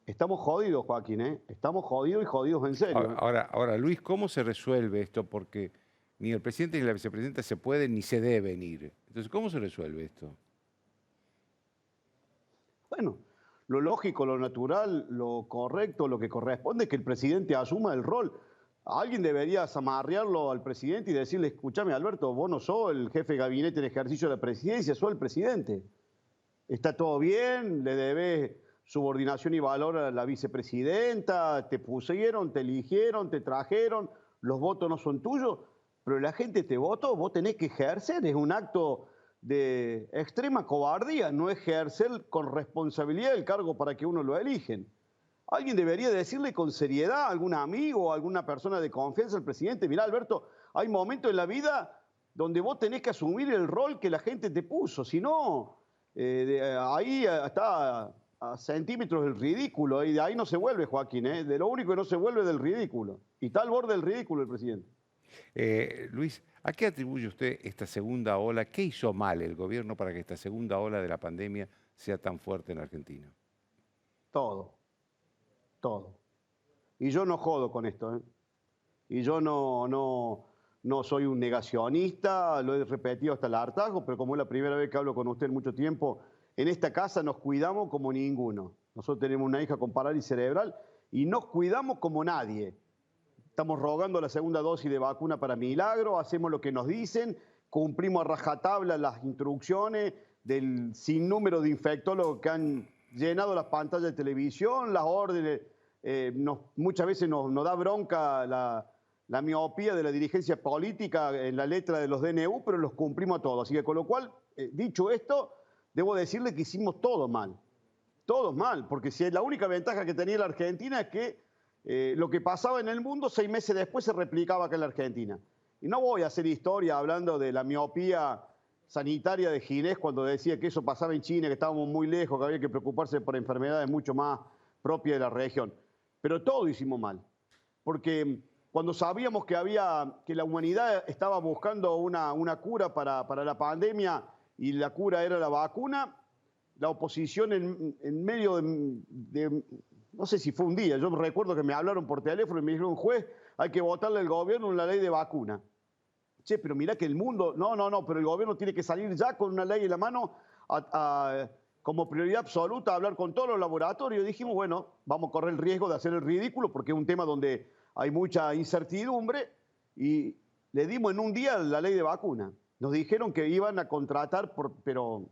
estamos jodidos, Joaquín, ¿eh? Estamos jodidos y jodidos en serio. Ahora, Luis, ¿cómo se resuelve esto? Porque ni el presidente ni la vicepresidenta se pueden ni se deben ir. Entonces, ¿cómo se resuelve esto? Bueno, lo lógico, lo natural, lo correcto, lo que corresponde es que el presidente asuma el rol. Alguien debería zamarrearlo al presidente y decirle, escúchame, Alberto, vos no sos el jefe de gabinete en ejercicio de la presidencia, sos el presidente. Está todo bien, le debes subordinación y valor a la vicepresidenta, te pusieron, te eligieron, te trajeron, los votos no son tuyos, pero la gente te votó, vos tenés que ejercer, es un acto de extrema cobardía, no ejercer con responsabilidad el cargo para que uno lo eligen. Alguien debería decirle con seriedad a algún amigo o a alguna persona de confianza al presidente, mirá, Alberto, hay momentos en la vida donde vos tenés que asumir el rol que la gente te puso, si no, ahí está a centímetros del ridículo, y de ahí no se vuelve, Joaquín, de lo único que no se vuelve es del ridículo, y está al borde del ridículo el presidente. Luis, ¿a qué atribuye usted esta segunda ola? ¿Qué hizo mal el gobierno para que esta segunda ola de la pandemia sea tan fuerte en Argentina? Todo. Y yo no jodo con esto, Y yo no soy un negacionista, lo he repetido hasta el hartazgo, pero como es la primera vez que hablo con usted en mucho tiempo, en esta casa nos cuidamos como ninguno. Nosotros tenemos una hija con parálisis cerebral y nos cuidamos como nadie. Estamos rogando la segunda dosis de vacuna para Milagro, hacemos lo que nos dicen, cumplimos a rajatabla las instrucciones del sinnúmero de infectólogos que han llenado las pantallas de televisión, las órdenes. Muchas veces nos da bronca la miopía de la dirigencia política en la letra de los DNU, pero los cumplimos a todos. Así que con lo cual, dicho esto, debo decirle que hicimos todo mal, porque si la única ventaja que tenía la Argentina es que lo que pasaba en el mundo 6 meses después se replicaba acá en la Argentina. Y no voy a hacer historia hablando de la miopía sanitaria de Ginés cuando decía que eso pasaba en China, que estábamos muy lejos, que había que preocuparse por enfermedades mucho más propias de la región. Pero todo hicimos mal, porque cuando sabíamos que la humanidad estaba buscando una cura para la pandemia y la cura era la vacuna, la oposición en medio de no sé si fue un día, yo recuerdo que me hablaron por teléfono y me dijeron, juez, hay que votarle al gobierno una ley de vacuna. che, pero mirá que el mundo, no, pero el gobierno tiene que salir ya con una ley en la mano como prioridad absoluta a hablar con todos los laboratorios. Y dijimos, bueno, vamos a correr el riesgo de hacer el ridículo porque es un tema donde hay mucha incertidumbre y le dimos en un día la ley de vacuna. Nos dijeron que iban a contratar, pero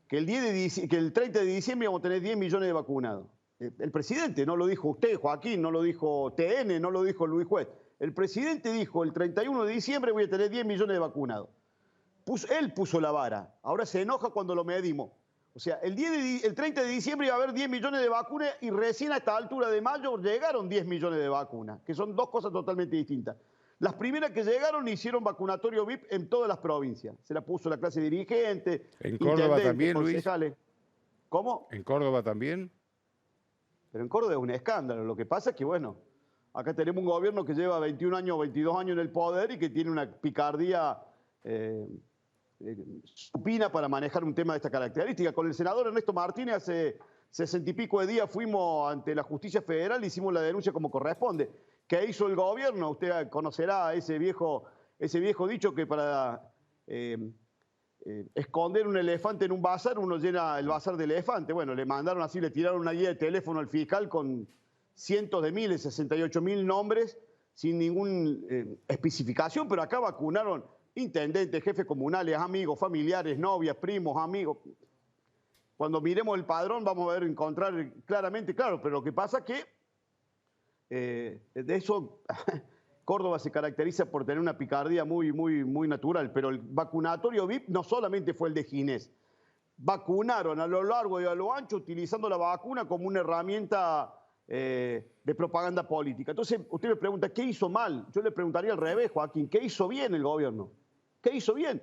que el 30 de diciembre íbamos a tener 10 millones de vacunados. El presidente, no lo dijo usted, Joaquín, no lo dijo TN, no lo dijo Luis Juez. El presidente dijo, el 31 de diciembre voy a tener 10 millones de vacunados. Él puso la vara. Ahora se enoja cuando lo medimos. O sea, el 30 de diciembre iba a haber 10 millones de vacunas y recién a esta altura de mayo llegaron 10 millones de vacunas, que son dos cosas totalmente distintas. Las primeras que llegaron hicieron vacunatorio VIP en todas las provincias. Se la puso la clase dirigente. ¿En Córdoba también, concejales. Luis? ¿Cómo? ¿En Córdoba también? Pero en Córdoba es un escándalo. Lo que pasa es que, bueno, acá tenemos un gobierno que lleva 21 años, 22 años en el poder y que tiene una picardía supina para manejar un tema de esta característica. Con el senador Ernesto Martínez hace 60 y pico de días fuimos ante la justicia federal y hicimos la denuncia como corresponde. ¿Qué hizo el gobierno? Usted conocerá ese viejo dicho que para esconder un elefante en un bazar uno llena el bazar de elefante. Bueno, le mandaron así, le tiraron una guía de teléfono al fiscal con cientos de miles, 68.000 nombres sin ninguna especificación, pero acá vacunaron intendentes, jefes comunales, amigos, familiares, novias, primos, amigos. Cuando miremos el padrón vamos a encontrar claramente, claro, pero lo que pasa es que de eso Córdoba se caracteriza por tener una picardía muy natural, pero el vacunatorio VIP no solamente fue el de Ginés. Vacunaron a lo largo y a lo ancho utilizando la vacuna como una herramienta de propaganda política. Entonces usted me pregunta, ¿qué hizo mal? Yo le preguntaría al revés, Joaquín, ¿qué hizo bien el gobierno? ¿Qué hizo bien?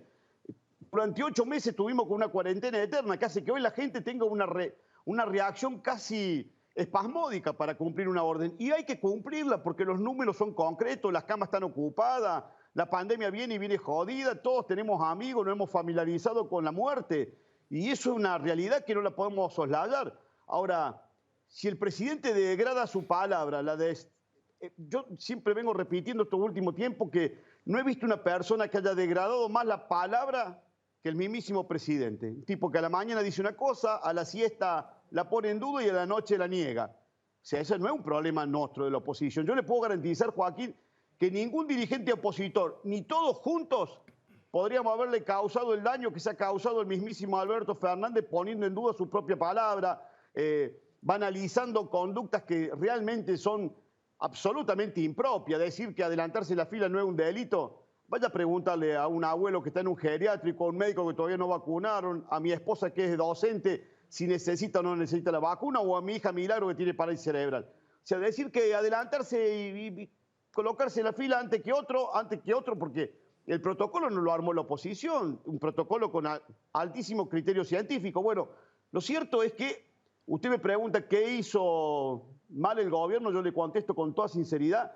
Durante 8 meses estuvimos con una cuarentena eterna que hace que hoy la gente tenga una reacción casi espasmódica para cumplir una orden. Y hay que cumplirla porque los números son concretos, las camas están ocupadas, la pandemia viene y viene jodida, todos tenemos amigos, nos hemos familiarizado con la muerte. Y eso es una realidad que no la podemos soslayar. Ahora, si el presidente degrada su palabra, yo siempre vengo repitiendo estos últimos tiempos que no he visto una persona que haya degradado más la palabra que el mismísimo presidente. Un tipo que a la mañana dice una cosa, a la siesta la pone en duda y a la noche la niega. O sea, ese no es un problema nuestro de la oposición. Yo le puedo garantizar, Joaquín, que ningún dirigente opositor, ni todos juntos, podríamos haberle causado el daño que se ha causado el mismísimo Alberto Fernández poniendo en duda su propia palabra, banalizando conductas que realmente son absolutamente impropias. Decir que adelantarse en la fila no es un delito. Vaya a preguntarle a un abuelo que está en un geriátrico, a un médico que todavía no vacunaron, a mi esposa que es docente, si necesita o no necesita la vacuna, o a mi hija Milagro que tiene parálisis cerebral. O sea, decir que adelantarse y colocarse en la fila antes que otro, porque el protocolo no lo armó la oposición, un protocolo con altísimo criterio científico. Bueno, lo cierto es que usted me pregunta qué hizo mal el gobierno, yo le contesto con toda sinceridad.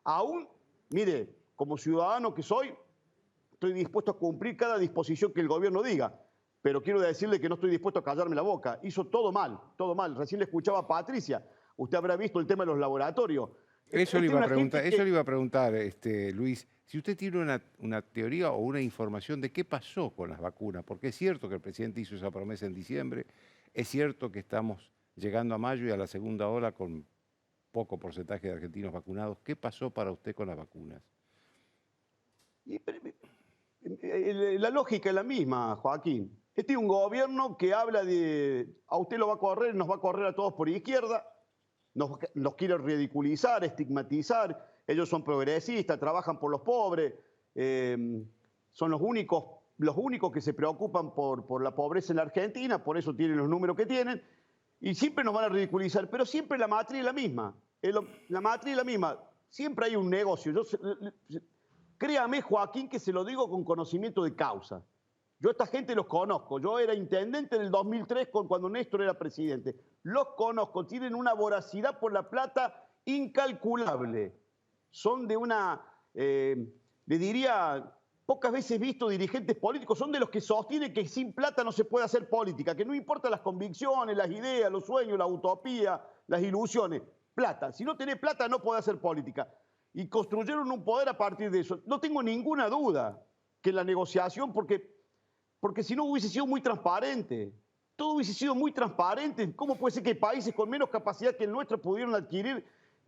Aún, mire, como ciudadano que soy, estoy dispuesto a cumplir cada disposición que el gobierno diga, pero quiero decirle que no estoy dispuesto a callarme la boca. Hizo todo mal, todo mal. Recién le escuchaba a Patricia. Usted habrá visto el tema de los laboratorios. Eso le iba a preguntar, Luis, si usted tiene una teoría o una información de qué pasó con las vacunas, porque es cierto que el presidente hizo esa promesa en diciembre, es cierto que estamos llegando a mayo y a la segunda ola con poco porcentaje de argentinos vacunados. ¿Qué pasó para usted con las vacunas? La lógica es la misma, Joaquín. Este es un gobierno que habla de a usted lo va a correr, nos va a correr a todos por izquierda, nos quiere ridiculizar, estigmatizar, ellos son progresistas, trabajan por los pobres, son los únicos que se preocupan por la pobreza en la Argentina, por eso tienen los números que tienen, y siempre nos van a ridiculizar, pero siempre la matriz es la misma. La matriz es la misma. Siempre hay un negocio. Créame, Joaquín, que se lo digo con conocimiento de causa. Yo a esta gente los conozco. Yo era intendente en el 2003 cuando Néstor era presidente. Los conozco. Tienen una voracidad por la plata incalculable. Son de una, le diría, pocas veces visto dirigentes políticos. Son de los que sostienen que sin plata no se puede hacer política, que no importa las convicciones, las ideas, los sueños, la utopía, las ilusiones. Plata. Si no tenés plata no podés hacer política. y construyeron un poder a partir de eso. No tengo ninguna duda que la negociación, porque si no hubiese sido muy transparente, todo hubiese sido muy transparente. ¿Cómo puede ser que países con menos capacidad que el nuestro pudieron adquirir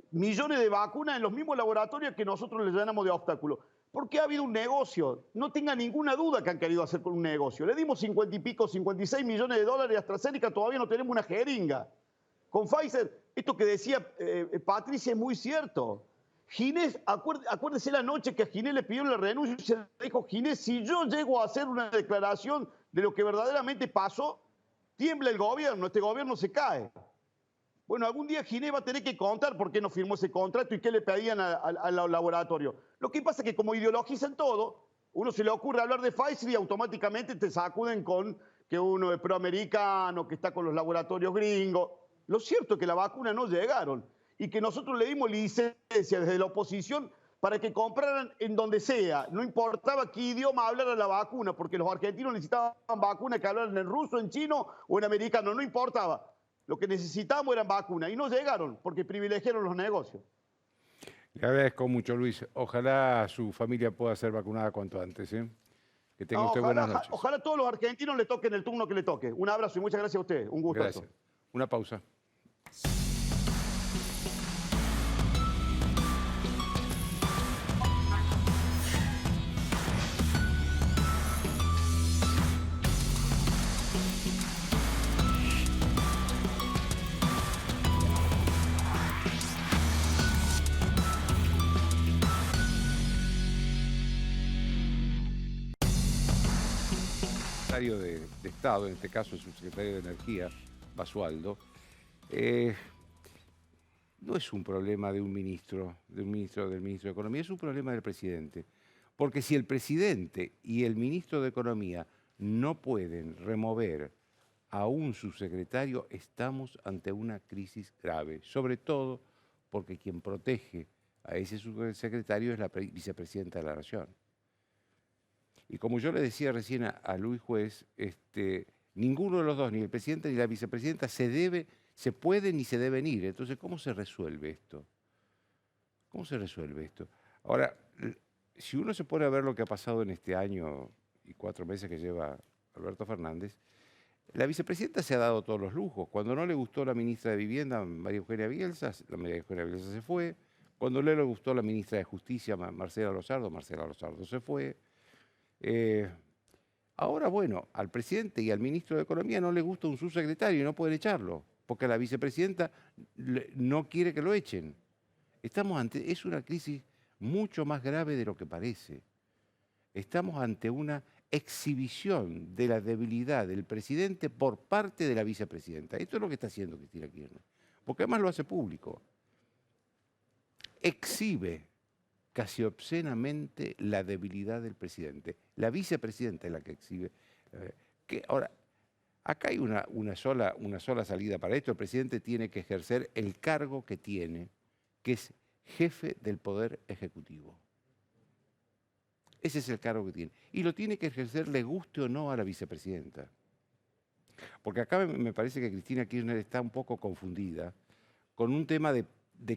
millones de vacunas en los mismos laboratorios que nosotros les llenamos de obstáculos? Porque ha habido un negocio. No tenga ninguna duda que han querido hacer con un negocio. Le dimos 50 y pico, 56 millones de dólares a AstraZeneca, todavía no tenemos una jeringa. Con Pfizer, esto que decía Patricia es muy cierto. Ginés, acuérdese la noche que a Ginés le pidió la renuncia, le dijo: Ginés, si yo llego a hacer una declaración de lo que verdaderamente pasó, tiembla el gobierno, este gobierno se cae. Bueno, algún día Ginés va a tener que contar por qué no firmó ese contrato y qué le pedían al laboratorio. Lo que pasa es que como ideologizan todo, uno se le ocurre hablar de Pfizer y automáticamente te sacuden con que uno es proamericano, que está con los laboratorios gringos. Lo cierto es que la vacuna no llegaron y que nosotros le dimos licencia desde la oposición para que compraran en donde sea. No importaba qué idioma hablara la vacuna, porque los argentinos necesitaban vacunas que hablaran en ruso, en chino o en americano, no importaba. Lo que necesitábamos eran vacunas y no llegaron porque privilegiaron los negocios. Le agradezco mucho, Luis. Ojalá su familia pueda ser vacunada cuanto antes. Que tenga usted buenas noches. Ojalá a todos los argentinos le toquen el turno que le toque. Un abrazo y muchas gracias a usted. Un gusto. Gracias. Una pausa. De Estado, en este caso el subsecretario de Energía, Basualdo, no es un problema de un ministro, del ministro de Economía, es un problema del presidente. Porque si el presidente y el ministro de Economía no pueden remover a un subsecretario, estamos ante una crisis grave, sobre todo porque quien protege a ese subsecretario es la vicepresidenta de la Nación. Y como yo le decía recién a Luis Juez, ninguno de los dos, ni el presidente ni la vicepresidenta, se pueden ni se deben ir. Entonces, ¿cómo se resuelve esto? ¿Cómo se resuelve esto? Ahora, si uno se pone a ver lo que ha pasado en este año y 4 meses que lleva Alberto Fernández, la vicepresidenta se ha dado todos los lujos. Cuando no le gustó la ministra de Vivienda, María Eugenia Bielsa, se fue. Cuando no le gustó la ministra de Justicia, Marcela Lozardo se fue. Ahora, bueno, al presidente y al ministro de Economía no le gusta un subsecretario y no pueden echarlo, porque la vicepresidenta no quiere que lo echen. Es una crisis mucho más grave de lo que parece. Estamos ante una exhibición de la debilidad del presidente por parte de la vicepresidenta. Esto es lo que está haciendo Cristina Kirchner, porque además lo hace público. Exhibe casi obscenamente la debilidad del presidente. La vicepresidenta es la que exhibe. Ahora, acá hay una sola salida para esto. El presidente tiene que ejercer el cargo que tiene, que es jefe del Poder Ejecutivo. Ese es el cargo que tiene. Y lo tiene que ejercer, le guste o no a la vicepresidenta. Porque acá me parece que Cristina Kirchner está un poco confundida con un tema de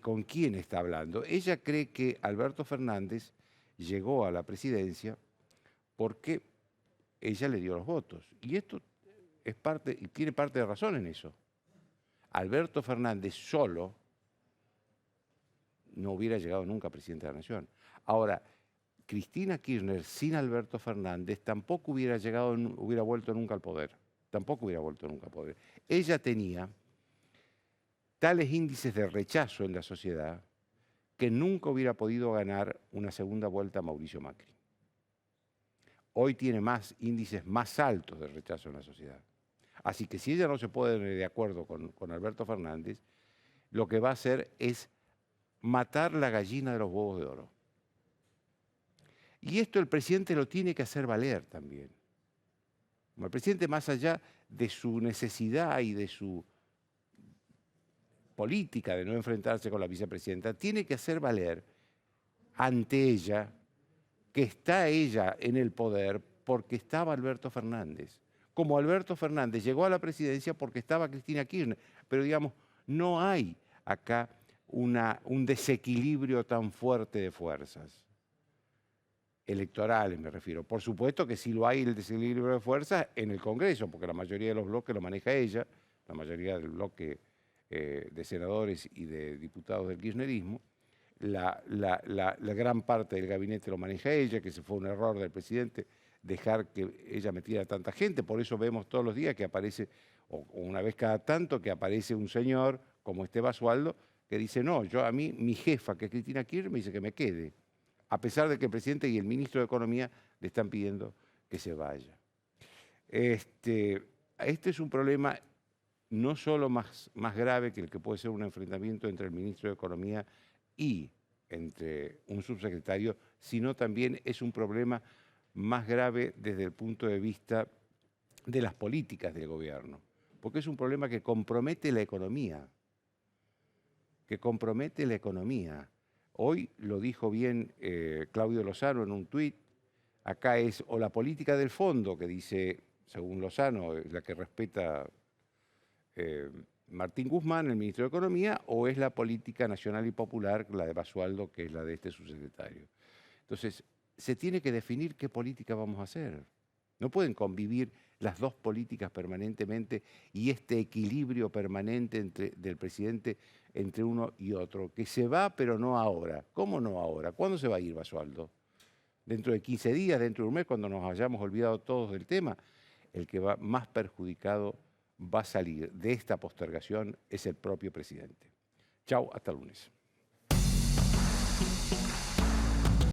con quién está hablando. Ella cree que Alberto Fernández llegó a la porque ella le dio los votos. Y esto es y tiene parte de razón en eso. Alberto Fernández solo no hubiera llegado nunca a presidente de la Nación. Ahora, Cristina Kirchner sin Alberto Fernández tampoco hubiera vuelto nunca al poder. Tampoco hubiera vuelto nunca al poder. Ella tenía tales índices de rechazo en la sociedad que nunca hubiera podido ganar una segunda vuelta a Mauricio Macri. Hoy tiene índices más altos de rechazo en la sociedad. Así que si ella no se pone de acuerdo con Alberto Fernández, lo que va a hacer es matar la gallina de los huevos de oro. Y esto el presidente lo tiene que hacer valer también. El presidente, más allá de su necesidad y de su política de no enfrentarse con la vicepresidenta, tiene que hacer valer ante ella que está ella en el poder porque estaba Alberto Fernández. Como Alberto Fernández llegó a la presidencia porque estaba Cristina Kirchner. Pero digamos, no hay acá un desequilibrio tan fuerte de fuerzas. Electorales me refiero. Por supuesto que sí lo hay el desequilibrio de fuerzas en el Congreso, porque la mayoría de los bloques lo maneja ella, la mayoría del bloque de senadores y de diputados del kirchnerismo. La gran parte del gabinete lo maneja ella, que se fue un error del presidente dejar que ella metiera a tanta gente. Por eso vemos todos los días que aparece, o una vez cada tanto, que aparece un señor como Basualdo, que dice, no, a mí, mi jefa, que es Cristina Kirchner, me dice que me quede, a pesar de que el presidente y el ministro de Economía le están pidiendo que se vaya. Este es un problema no solo más grave que el que puede ser un enfrentamiento entre el ministro de Economía y entre un subsecretario, sino también es un problema más grave desde el punto de vista de las políticas del gobierno, porque es un problema que compromete la economía, Hoy lo dijo bien Claudio Lozano en un tuit, acá es o la política del fondo, que dice, según Lozano, es la que respeta Martín Guzmán, el ministro de Economía, o es la política nacional y popular, la de Basualdo, que es la de este subsecretario. Entonces, se tiene que definir qué política vamos a hacer. No pueden convivir las dos políticas permanentemente y este equilibrio permanente del presidente entre uno y otro, que se va pero no ahora. ¿Cómo no ahora? ¿Cuándo se va a ir Basualdo? ¿Dentro de 15 días, dentro de un mes, cuando nos hayamos olvidado todos del tema? El que va más perjudicado va a salir de esta postergación es el propio presidente. Chau, hasta el lunes.